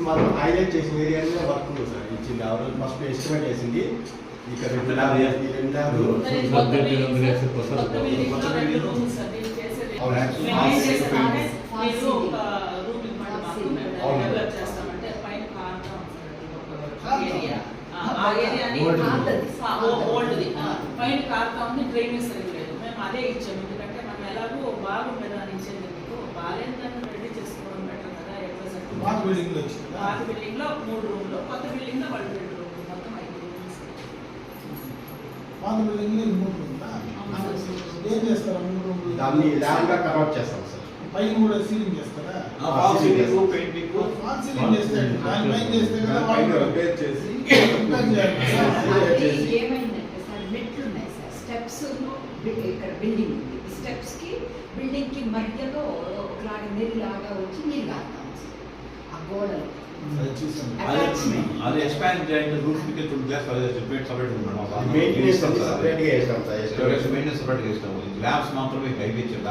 మాత్రం హైలైట్ చేసిన ఏరియాలో వర్క్ ఉంది సార్. ఇచ్చింది ఆ రోజు ఫస్ట్ ఎస్టిమేట్ వేసింది. ఇక్కడ పైన కార్తా ఉంది, డ్రైనేజ్ సరిగ్లేదు. మేము అదే ఇచ్చాము, ఎందుకంటే మనం ఎలాగో బాగుండదు అని ఇచ్చేది. మీకు బాగాలేదని రెడీ చేసుకోవడం బెటర్ కదా. పాత బిల్డింగ్ లో 3 రూమ్లు, కొత్త బిల్డింగ్ లో 1 బెడ్రూమ్, మొత్తం 5 రూమ్స్. పాత బిల్డింగ్ లో 3 రూమ్లా ఏం చేస్తారు? 3 రూమ్లు దాన్ని ల్యాబ్ గా కన్వర్ట్ చేస్తాం సార్. పైన కూడా సీలింగ్ చేస్తారా? ఫాల్ సీలింగ్ చేస్తాడు. దాని పైన చేస్తే కదా రిపేర్ చేసి ఏమైందంటే సార్ మెట్లు ఉన్నాయి సార్, స్టెప్స్ ఇక్కడ బిల్డింగ్ ఉంది. స్టెప్స్ కి బిల్డింగ్ కి మధ్యలో ఒకలాగా నీరులాగా వచ్చి నీరు కాస్తాం సార్ ఆ గోడలు. అది ఎక్స్పాండ్ చేయండి. రూఫ్ కి తుడి గ్లాస్ సెపరేట్ మెయింటెనెన్స్ సెపరేట్ గా వేస్తాం సార్. మెయింటెనెన్స్ సెపరేట్ గా ఇస్తాము. ల్యాబ్స్ మాత్రమే కైపించారు.